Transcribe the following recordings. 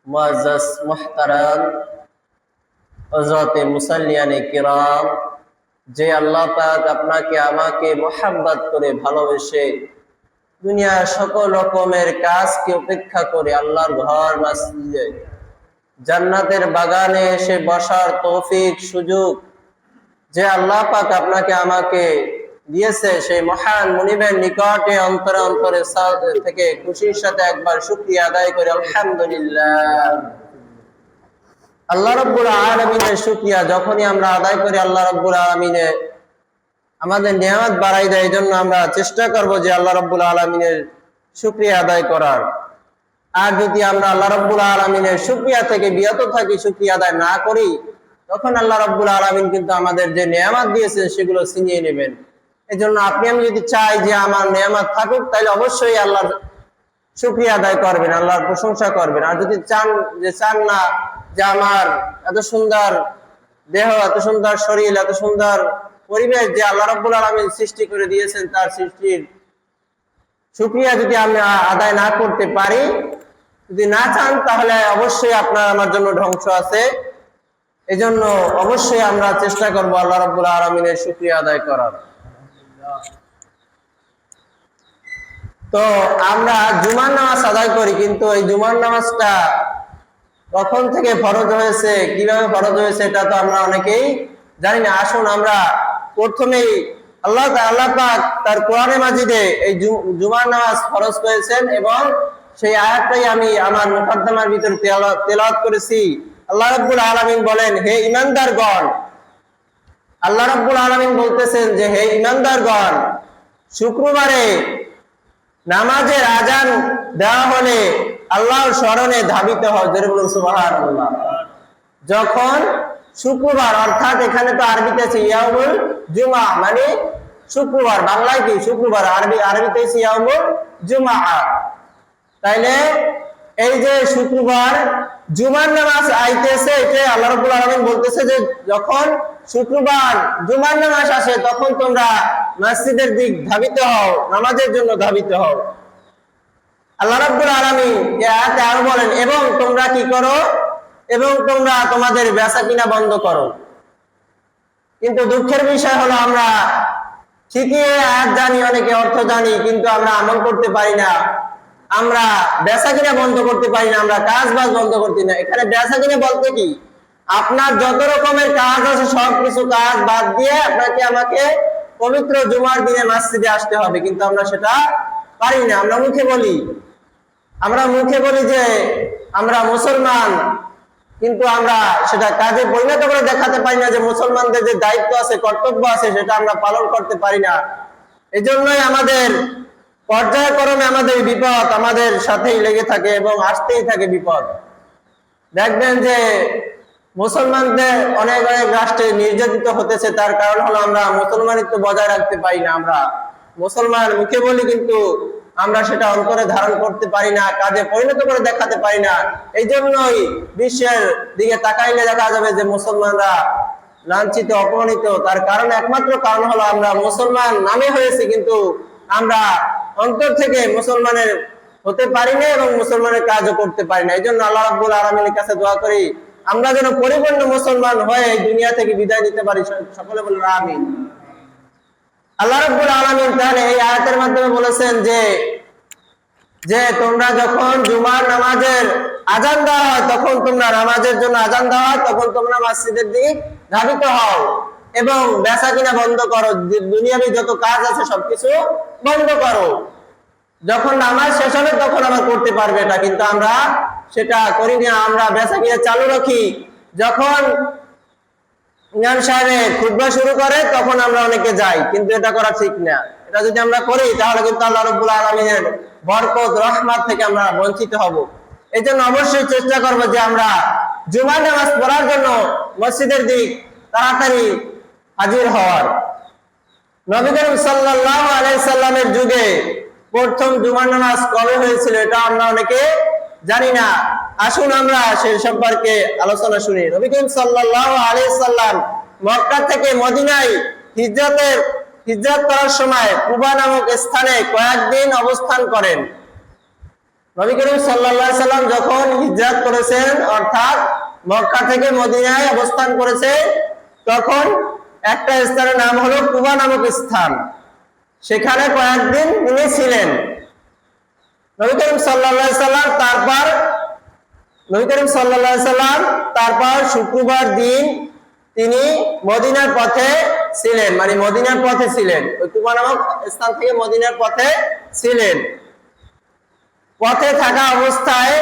মুআজ্জাজ মুহতারাম হযরত মুসাল্লিয়ানে কিরাম, যে আল্লাহ পাক আপনাকে আমাকে মোহাব্বত করে ভালোবেসে দুনিয়ার সকল রকমের কাজকে উপেক্ষা করে আল্লাহর ঘর মসজিদে জান্নাতের বাগানে এসে বসার তৌফিক সুযোগ যে আল্লাহ পাক আপনাকে আমাকে দিয়েছে, সেই মহান মুনিবের নিকটে অন্তরে অন্তরে থেকে খুশির সাথে একবার শুকরিয়া আদায় করে আলহামদুলিল্লাহ। আল্লাহ রাব্বুল আলামিনের শুকরিয়া যখনই আমরা আদায় করি, আল্লাহ রাব্বুল আলামিনে আমাদের নিয়ামত বাড়াই দেয়। এই জন্য আমরা চেষ্টা করব যে আল্লাহ রাব্বুল আলামিনের শুকরিয়া আদায় করার। আর যদি আমরা আল্লাহ রাব্বুল আলামিনের শুকরিয়া থেকে বিরত থাকি, শুকরিয়া আদায় না করি, তখন আল্লাহ রাব্বুল আলামিন কিন্তু আমাদের যে নিয়ামত দিয়েছেন সেগুলো ছিনিয়ে নেবেন। এই জন্য আপনি আমি যদি চাই যে আমার নিয়ামত থাকুক, তাহলে অবশ্যই আল্লাহর শুকরিয়া আদায় করবেন, আল্লাহর প্রশংসা করবেন। আর যদি চান না যে আমার এত সুন্দর দেহ, এত সুন্দর শরীর, এত সুন্দর পরিবেশ যে আল্লাহ রাব্বুল আলামিন সৃষ্টি করে দিয়েছেন, তার সৃষ্টির শুকরিয়া যদি আমি আদায় না করতে পারি, যদি না চান, তাহলে অবশ্যই আপনার আমার জন্য ধ্বংস আছে। এজন্য অবশ্যই আমরা চেষ্টা করব আল্লাহ রাব্বুল আলামিনের শুকরিয়া আদায় করার। তো আমরা জুমার নামাজ আদায় করি, কিন্তু এই জুমার নামাজটা কখন থেকে ফরজ হয়েছে, কিভাবে ফরজ হয়েছে, এটা তো আমরা অনেকেই জানি না। আসুন আমরা প্রথমেই আল্লাহ পাক তার কোরআনে মাজিদে এই জুমার নামাজ ফরজ করেছেন এবং সেই আয়াতটাই আমি আমার মুকদ্দমার ভিতরে তেলাওয়াত করেছি। আল্লাহ রাব্বুল আলামিন বলেন, হে ঈমানদারগণ, আল্লাহ রাব্বুল আলামিন বলতেছেন যে হে ঈমানদারগণ, শুক্রবারে নামাজের আজান দেওয়া হলে আল্লাহর স্মরণে ধাবিত হও। জোরে বলুন সুবহানাল্লাহ। যখন শুক্রবার, অর্থাৎ এখানে তো আরবিতে আছে ইয়াউমুল জুমআ, মানে শুক্রবার, বাংলায় কি শুক্রবার, আরবিতে আছে ইয়াউমুল জুমআ। তাইলে এই যে শুক্রবার জুমার নামাজ আইতেছে, এটা আল্লাহ রাব্বুল আলামিন বলতেছে যে যখন শুক্রবার জুমার নামাজ আসে, তখন তোমরা মসজিদের দিক ধাবিত হও, নামাজের জন্য ধাবিত হও। আল্লাহ রাব্বুল আলামিন এই আয়াতে আরো বলেন, এবং তোমরা কি করো, এবং তোমরা তোমাদের বেচাকিনা বন্ধ করো। কিন্তু দুঃখের বিষয় হলো আমরা ঠিকই আয়াত জানি, অনেকে অর্থ জানি, কিন্তু আমরা আমল করতে পারি না। আমরা বেচাকিনা বন্ধ করতে পারি না, আমরা কাজ বাজ বন্ধ করতে না। এখানে বেচাকিনা বলতে কি, আপনার যত রকমের কাজ আছে সবকিছু কাজ বাদ দিয়ে আপনাকে আমাকে পবিত্র জুমার দিনে মসজিদে আসতে হবে, কিন্তু আমরা সেটা পারি না। আমরা মুখে বলি যে আমরা মুসলমান, কিন্তু আমরা সেটা কাজে পরিণত করে দেখাতে পারি না, যে মুসলমানদের যে দায়িত্ব আছে, কর্তব্য আছে, সেটা আমরা পালন করতে পারি না। এই জন্যই আমাদের পর্যায়ক্রমে আমাদের বিপদ আমাদের সাথেই লেগে থাকে এবং আসতেই থাকে বিপদ। দেখবেন যে মুসলমানদের অনেক রাষ্ট্রে নির্যাতিত হতেছে, তার কারণ হলো আমরা মুসলমানিত্ব বজায় রাখতে পারি না। আমরা মুসলমান মুখে বলি, কিন্তু আমরা সেটা অন্তরে ধারণ করতে পারি না, কাজে পরিণত করে দেখাতে পারি না। এই জন্যই বিশ্বের দিকে তাকাইলে দেখা যাবে যে মুসলমানরা লাঞ্ছিত, অপমানিত। তার কারণ, একমাত্র কারণ হলো আমরা মুসলমান নামে হয়েছি, কিন্তু আমরা অন্তর থেকে মুসলমানের হতে পারি না এবং মুসলমানের কাজও করতে পারি না। এই জন্য আল্লাহ রাব্বুল আলামিনের কাছে দোয়া করি, আমরা যেন পরিপূর্ণ মুসলমান হয়ে দুনিয়া থেকে বিদায় নিতে পারি। সকলে বলুন আমিন। আল্লাহ রাব্বুল আলামিন তাহলে এই আয়াতের মাধ্যমে বলেছেন যে তোমরা যখন জুমার নামাজের আজান দেওয়া হয়, তখন তোমরা নামাজের জন্য আজান দেওয়া হয়, তখন তোমরা মসজিদের দিকে ধাবিত হও এবং বেচাকিনা বন্ধ করো, দুনিয়াবি যত কাজ আছে সবকিছু বন্ধ করো। যখন নামাজ শেষ হবে তখন আমরা করতে পারবে এটা, কিন্তু আমরা সেটা করি না। আমরা বেচাকিনা চালু রাখি, যখন ইমাম সাহেব খুতবা শুরু করে তখন আমরা অনেকে যাই, কিন্তু এটা করা ঠিক না। এটা যদি আমরা করি তাহলে কিন্তু আল্লাহ রাব্বুল আলামিনের বরকত, রহমত থেকে আমরা বঞ্চিত হব। এই জন্য অবশ্যই চেষ্টা করব যে আমরা জুমার নামাজ পড়ার জন্য মসজিদের দিক তাড়াতাড়ি হাজির হওয়ার। নবী করিম সাল্লাল্লাহু আলাইহি সাল্লামের যুগে প্রথম জুমার নামাজ কবে হয়েছিল এটা আমরা অনেকে জানি না। আসুন আমরা সে সম্পর্কে আলোচনা শুনি। নবী করিম সাল্লাল্লাহু আলাইহি সাল্লাম মক্কা থেকে মদিনায় হিজরত করার সময় কুবা নামক স্থানে কয়েকদিন অবস্থান করেন। নবী করিম সাল্লাল্লাহু আলাইহি সাল্লাম যখন হিজরত করেছেন অর্থাৎ মক্কা থেকে মদিনায় অবস্থান করেছে, তখন একটা স্থানের নাম হলো কুবা নামক স্থান। সেখানে কয়েকদিন তিনি ছিলেন। নবী করিম সাল্লাল্লাহু আলাইহি সাল্লাম তারপর শুক্রবার দিন তিনি মদিনার পথে ছিলেন, মানে মদিনার পথে ছিলেন, ওই কুবা নামক স্থান থেকে মদিনার পথে ছিলেন। পথে থাকা অবস্থায়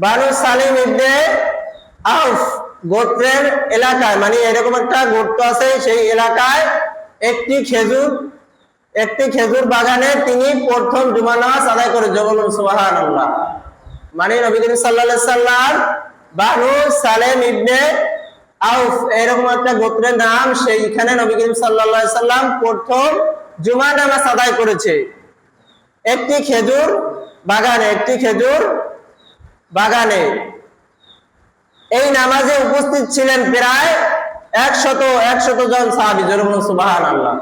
বানু সালিম ইবনে আউফ গোত্রের এলাকায়, মানে এরকম একটা গোত্র আছে, সেই এলাকায় একটি খেজুর বাগানে তিনি প্রথম জুমার নামাজ আদায় করে। বলুন সুবহানাল্লাহ। মানে নবী করিম সাল্লাল্লাহু আলাইহি সাল্লাম বানু সালেম ইবনে আউফ এরকম একটা গোত্রের নাম, সেইখানে নবী করিম সাল্লাল্লাহু আলাইহি সাল্লাম প্রথম জুমার নামাজ আদায় করেছে একটি খেজুর বাগানে। এই নামাজে উপস্থিত ছিলেন প্রায় 100 জন সাহাবী। বলুন সুবহানাল্লাহ।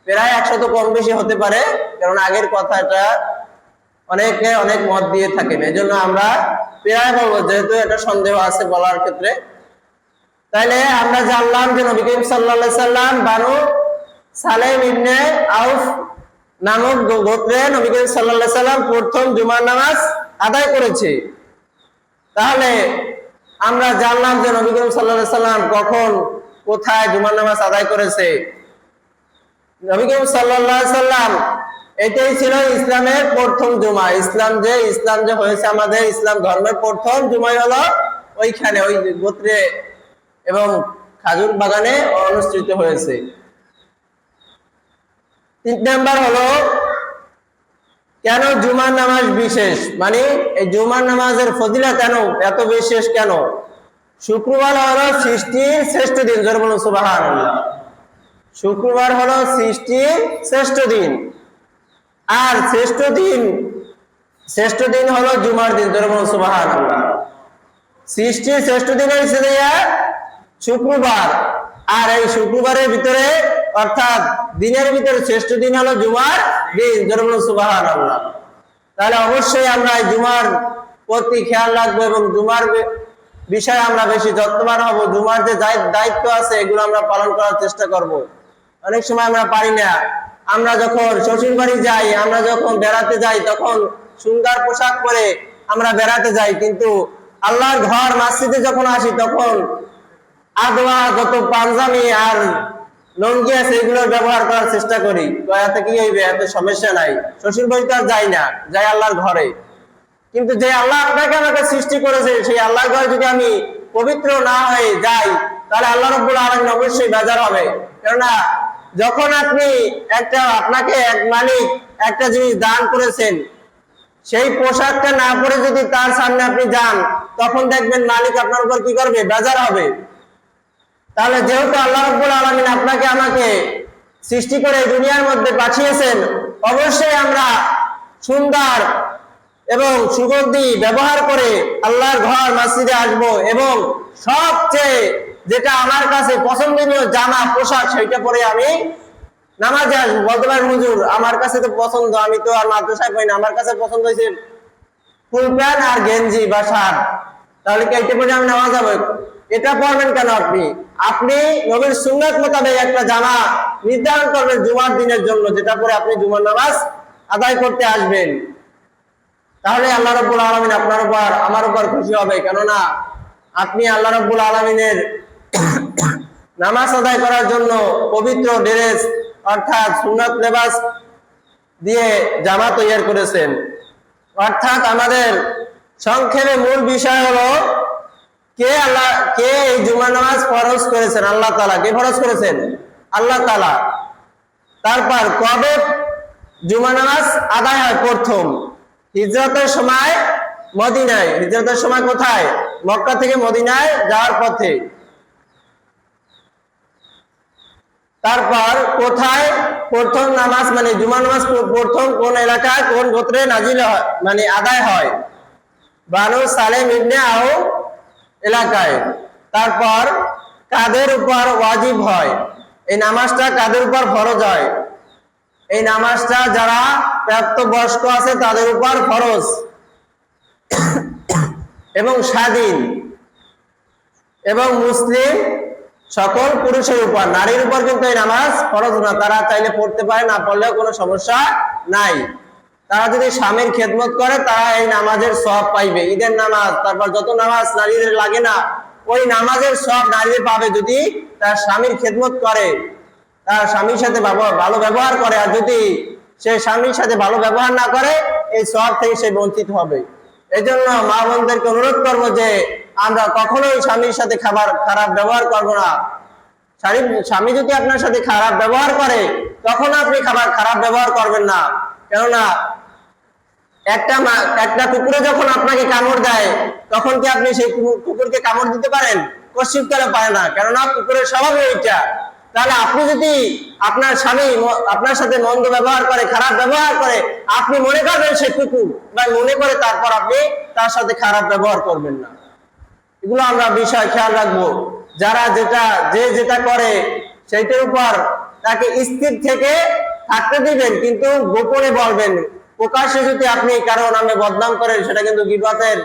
প্রায় 100 কম বেশি হতে পারে, কারণ আগের কথাটা অনেকে অনেক মত দিয়ে থাকেন, এই জন্য আমরা প্রায় বলবো, যেহেতু এটা সন্দেহ আছে বলার ক্ষেত্রে। তাইলে আমরা জানলাম যে নবী করিম সাল্লাল্লাহু আলাইহি সাল্লাম বানু সালেম ইবনে আউফ নামক গোত্রে নবী করিম সাল্লাল্লাহু আলাইহি সাল্লাম প্রথম জুমার নামাজ আদায় করেছে। তাহলে আমরা জানলাম যে নবী করিম সাল্লাল্লাহু আলাইহি সাল্লাম কখন কোথায় জুমার নামাজ আদায় করেছে। নবী করিম সাল্লাল্লাহু আলাইহি সাল্লাম এটাই ছিল ইসলামের প্রথম জুমা। ইসলাম যে হয়েছে, আমাদের ইসলাম ধর্মের প্রথম জুমাই হলো ওইখানে, ওই গোত্রে এবং খাজুর বাগানে অনুষ্ঠিত হয়েছে। 3 নাম্বার হলো কেন জুমার নামাজ বিশেষ, মানে এই জুমার নামাজের ফজিলত কেন এত বিশেষ কেন? শুক্রবার হলো সৃষ্টির শ্রেষ্ঠ দিন। জোরে বলুন সুবহানাল্লাহ। শুক্রবার হলো সৃষ্টির শ্রেষ্ঠ দিন, আর শ্রেষ্ঠ দিন হলো জুমার দিন। জোরে বলুন সুবহানাল্লাহ। সৃষ্টির শ্রেষ্ঠ দিন হচ্ছে শুক্রবার, আর এই শুক্রবারের ভিতরে অর্থাৎ দিনের ভিতরে শ্রেষ্ঠ দিন হলো জুমার দিন। জোরে বলুন সুবহানাল্লাহ। তাহলে অবশ্যই আমরা এই জুমার প্রতি খেয়াল রাখবো এবং জুমার বিষয়ে আমরা বেশি যত্নবান হব। জুমার যে দায়িত্ব আছে এগুলো আমরা পালন করার চেষ্টা করব। অনেক সময় আমরা পারি না। আমরা যখন শ্বশুর বাড়ি যাই, আমরা যখন বেড়াতে যাই, তখন সুন্দর পোশাক পরে আমরা বেড়াতে যাই, কিন্তু আল্লাহর ঘর মসজিদে যখন আসি তখন আদওয়া যত পাঞ্জাবি আর লুঙ্গি আছে এগুলোর ব্যবহার করার চেষ্টা করি। এতে কি হইবে? এত সমস্যা নাই। শ্বশুর বাড়ি তো আর যাই না, যাই আল্লাহর ঘরে। কিন্তু যে আল্লাহ আপনাকে আমাকে সৃষ্টি করেছে, সেই আল্লাহর ঘরে যদি আমি পবিত্র না হয়ে যাই, তাহলে আল্লাহ রাব্বুল আলামিন অবশ্যই বেজার হবে। কেননা যখন আপনাকে এক মালিক একটা জিনিস দান করেছেন, সেই পোশাকটা না পরে যদি তার সামনে আপনি যান, তখন দেখবেন মালিক আপনার উপর কি করবে? বেজার হবে। তাহলে যেহেতু আল্লাহ রাব্বুল আলামিন আপনাকে আমাকে সৃষ্টি করে দুনিয়ার মধ্যে পাঠিয়েছেন, অবশ্যই আমরা সুন্দর এবং সুগন্ধি ব্যবহার করে আল্লাহর ঘর মসজিদে আসবো, এবং সবচেয়ে যেটা আমার কাছে পছন্দনীয় জামা পোশাক সেটা পরে আমি নামাজে আসবো। বলতে পারেন হুজুর আমার কাছে তো পছন্দ, আমি তো আর মাদ্রাসায় পাই না, আমার কাছে পছন্দ হয়েছে ফুল প্যান্ট আর গেঞ্জি বা শার্ট, তাহলে কি এটা পরে আমি নামাজ যাবো? এটা পড়বেন কেন? আপনি নবীর সুন্নাত মোতাবেক একটা জামা নির্ধারণ করবেন জুমার দিনের জন্য, যেটা পরে আপনি জুমার নামাজ আদায় করতে আসবেন। তাহলে আল্লাহ রাব্বুল আলামিন আপনার উপর আমার উপর খুশি হবে, কেননা আপনি আল্লাহ রাব্বুল আলামিনের নামাজ আদায় করার জন্য পবিত্র ড্রেস অর্থাৎ সুন্নাত লেবাস দিয়ে জামা তৈরি করেছেন। অর্থাৎ আমাদের সংক্ষেপে মূল বিষয় হলো কে এই জুমার নামাজ ফরজ করেছেন? আল্লাহ তাআলা। কে ফরজ করেছেন? আল্লাহ তাআলা। তারপর কবে জুমার নামাজ আদায় হয়? প্রথম হিজরতের সময় মদিনায়। হিজরতের সময় কোথায়? মক্কা থেকে মদিনায় যাওয়ার পথে। তারপর কোথায় প্রথম নামাজ, মানে জুমার নামাজ প্রথম কোন এলাকায় কোন গোত্রে নাজিল হয়, মানে আদায় হয়? বানু সালেম ইবনে আউফ এলাকায়। তারপর কাদের উপর ওয়াজিব হয়? এই নামাজটা কাদের উপর ফরজ হয়? এই নামাজটা যারা প্রাপ্তবয়স্ক আছে তাদের উপর ফরজ এবং স্বাধীন এবং মুসলিম সকল পুরুষের উপর, নারীর উপর কিন্তু এই নামাজ ফরজ না। তারা চাইলে পড়তে পারে, না পড়লেও কোনো সমস্যা নাই। তারা যদি স্বামীর খেদমত করে তারা এই নামাজের সওয়াব পাইবে। ঈদের নামাজ, তারপর যত নামাজ নারীদের লাগে না, ওই নামাজের সওয়াব নারীদের পাবে যদি তার স্বামীর খেদমত করে, তার স্বামীর সাথে ভালো ব্যবহার করে। আর যদি সে স্বামীর সাথে ভালো ব্যবহার না করে, এই সওয়াব থেকে সে বঞ্চিত হবে। এই জন্য মা বোনদেরকে অনুরোধ করবো যে আমরা কখনোই স্বামীর সাথে খারাপ ব্যবহার করবো না। স্বামী যদি আপনার সাথে খারাপ ব্যবহার করে তখন আপনি খারাপ ব্যবহার করবেন না। কেননা একটা কুকুরে যখন আপনাকে কামড় দেয় তখন কি আপনি সেই কুকুরকে কামড় দিতে পারেন? কশিপকালে পারে না, কেননা কুকুরের স্বভাবই এইটা। তাহলে আপনি যদি আপনার স্বামী আপনার সাথে মন্দ ব্যবহার করে, খারাপ ব্যবহার করে, আপনি মনে করবেন সে কুকুর, বা মনে করে তারপর আপনি তার সাথে খারাপ ব্যবহার করবেন না। এগুলো আমরা বিষয় খেয়াল রাখবো। যারা যেটা করে সেইটার উপর তাকে স্থির থেকে থাকতে দিবেন, কিন্তু গোপনে বলবেন। প্রকাশ্যে যদি আপনি কারো নামে বদনাম করেন সেটা কিন্তু গীবাতের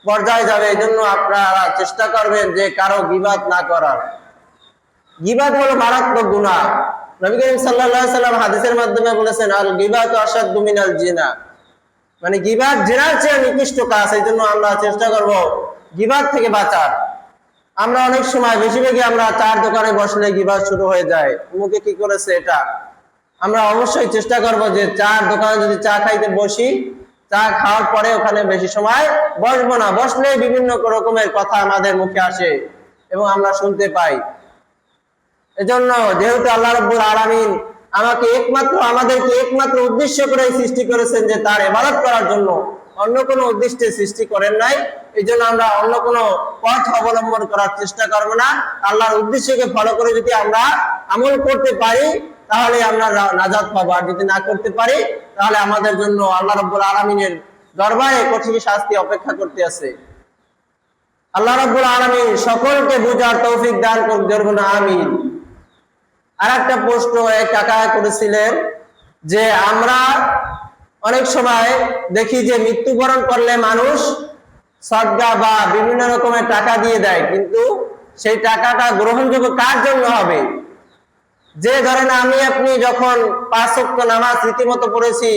পর্যায়ে যাবে। এই জন্য আপনারা চেষ্টা করবেন যে কারো গীবাত না করার। গীবাত হলো মারাত্মক গুনাহ। নবী করিম সাল্লাল্লাহু আলাইহি সাল্লাম হাদিসের মাধ্যমে বলেছেন, আল গীবাতু আশাদ্দু মিনাল জিনা, মানে গীবাত জিনার চেয়ে নিকৃষ্ট কাজ। এই জন্য আমরা চেষ্টা করব গীবাত থেকে বাঁচার। আমরা অনেক সময় বেশিরভাগই আমরা চার দোকানে বসলে গীবাত শুরু হয়ে যায়, মুখে কি করেছে এটা। আমরা অবশ্যই চেষ্টা করব যে চার দোকানে যদি চা খাইতে বসি, চা খাওয়ার পরে ওখানে বেশি সময় বসবো না। বসলে বিভিন্ন রকমের কথা আমাদের মুখে আসে এবং আমরা শুনতে পাই। এজন্য যেহেতু আল্লাহ রাব্বুল আলামিন আমাদেরকে একমাত্র উদ্দেশ্য করে সৃষ্টি করেছেন যে তার ইবাদত করার জন্য, অন্য কোনো উদ্দেশ্যে সৃষ্টি করেন নাই। এই জন্য আমরা অন্য কোনো পথ অবলম্বন করার চেষ্টা করবো না। আল্লাহর উদ্দেশ্যকে ফলো করে যদি আমরা আমল করতে পারি তাহলে আমরা নাজাত পাবো, আর যদি না করতে পারি তাহলে আমাদের জন্য আল্লাহ রাব্বুল আলামিনের দরবারে কঠিন শাস্তি অপেক্ষা করতে আছে। আল্লাহ রাব্বুল আলামিন সকলকে বুঝার তৌফিক দান করুন, আমিন। আর একটা প্রশ্ন এক কাকা করেছিলেন যে আমরা অনেক সময় দেখি যে মৃত্যুবরণ করলে মানুষ সদকা বা বিভিন্ন রকমের টাকা দিয়ে দেয়, কিন্তু সেই টাকাটা গ্রহণযোগ্য কার জন্য হবে? যে ধরেন আপনি যখন 5 ওয়াক্ত নামাজ রীতিমতো পড়েছি,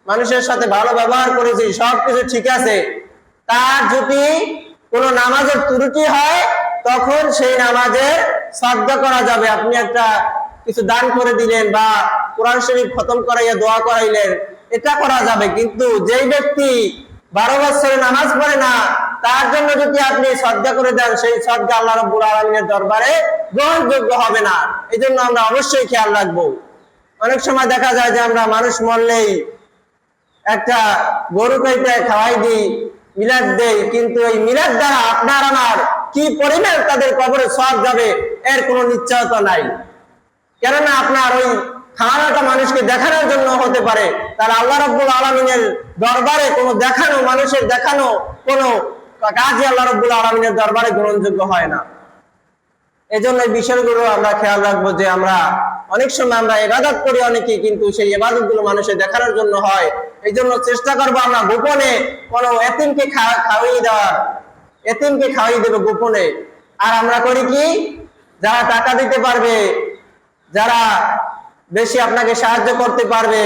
মানুষের সাথে ভালো ব্যবহার করেছি, সবকিছু ঠিক আছে, তার যদি কোনো নামাজের ত্রুটি হয় তখন সেই নামাজের সদকা করা যাবে। আপনি একটা কিছু দান করে দিলেন বা কোরআন শরীফ খতম করাইয়া দোয়া করাইলেন, এটা করা যাবে। কিন্তু যেই ব্যক্তি 12 বছরে নামাজ পড়ে না, তার জন্য যদি আপনি সদকা করে দেন, সেই সদকা আল্লাহ রাব্বুল আলামিনের দরবারে গ্রহণযোগ্য হবে না। এই জন্য আমরা অবশ্যই খেয়াল রাখবো। অনেক সময় দেখা যায় যে আমরা মানুষ মরলেই একটা গরু কাইতে খাওয়াই দিই, মিলাদ দেই, কিন্তু এই মিলাদ দ্বারা আপনার আমার কি পরিমাণ তাদের কবরে সওয়াব যাবে এর কোনো নিশ্চয়তা নাই। কেননা আপনার ওই খাওয়ানোটা মানুষকে দেখানোর জন্য হতে পারে, তার আল্লাহ রাব্বুল আলামিনের দরবারে কোনো মানুষের দেখানো কোনো কাজই আল্লাহ রাব্বুল আলামিনের দরবারে গ্রহণযোগ্য হয় না। এজন্য এই বিষয়গুলো আমরা খেয়াল রাখবো যে আমরা অনেক সময় আমরা ইবাদত করি অনেকেই, কিন্তু সেই ইবাদতগুলো মানুষের দেখানোর জন্য হয়। এই জন্য চেষ্টা করবো আমরা গোপনে কোনো এতিমকে খাওয়াই দেবো গোপনে। আর আমরা করি কি, যারা টাকা দিতে পারবে, যারা বেশি আপনাকে সাহায্য করতে পারবে,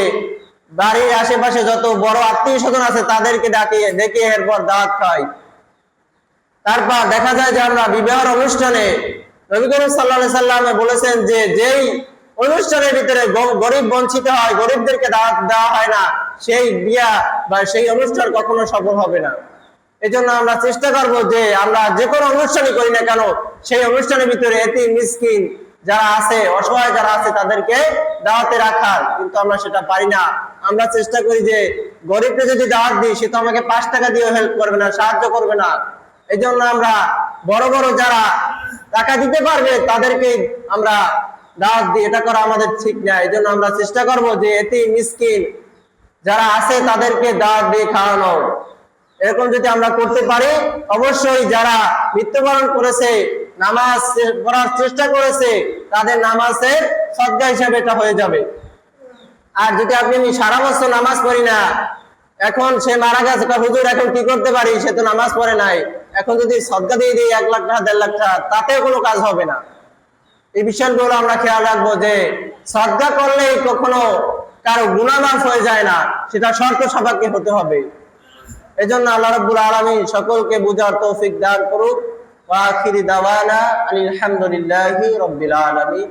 বাড়ির আশেপাশে যত বড় আত্মীয় স্বজন আছে তাদেরকে ডেকে এরপর দাওয়াত খাই। তারপর দেখা যায় যে আমরা বিবাহের অনুষ্ঠানে নবী করিম সাল্লাল্লাহু আলাইহি সাল্লাম বলেছেন যে যেই অনুষ্ঠানের ভিতরে গরিব বঞ্চিত হয়, গরিবদেরকে দাওয়াত দেওয়া হয় না, সেই বিয়া বা সেই অনুষ্ঠান কখনো সফল হবে না। এই জন্য আমরা চেষ্টা করব যে আমরা যে কোনো অনুষ্ঠানই করি না কেন, সেই অনুষ্ঠানের ভিতরে এতিম মিসকিন যারা আছে, অসহায় যারা আছে, তাদেরকে দাওয়াতে রাখার, কিন্তু আমরা সেটা পারি না। আমরা চেষ্টা করি যে গরিবকে যদি দাওয়াত দিই, সে তো আমাকে 5 টাকা দিয়ে হেল্প করবে না, সাহায্য করবে না। এই জন্য আমরা বড় বড় যারা টাকা দিতে পারবে তাদেরকে আমরা দাওয়াত দিই, এটা করা আমাদের ঠিক না। এই জন্য আমরা চেষ্টা করব যে এতিম মিসকিন যারা আছে তাদেরকে দাওয়াত দিয়ে খাওয়ানো। এরকম যদি আমরা করতে পারি, অবশ্যই যারা মৃত্যুবরণ করেছে, নামাজ পড়ার চেষ্টা করেছে, তাদের নামাজের সদকা হিসাবে এটা হয়ে যাবে। আর যদি আমি সারা বছর নামাজ পড়ি না, এখন সে মারা গেছে, হুজুর এখন কি করতে পারি, সে তো নামাজ পড়ে নাই, এখন যদি সদকা দিয়ে দিই 1 লাখ টাকা 1.5 লাখ টাকা, তাতে কোনো কাজ হবে না। এই বিষয়গুলো আমরা খেয়াল রাখবো যে সদকা করলেই কখনো কারো গুনাহ মাফ হয়ে যায় না, সেটা শর্ত সাপেক্ষে হতে হবে। এজন্য আল্লাহ রাব্বুল আলামিন সকলকে বুঝার তৌফিক দান করুক। ওয়া আখিরি দাওয়ানা আলহামদুলিল্লাহি রাব্বিল আলামিন।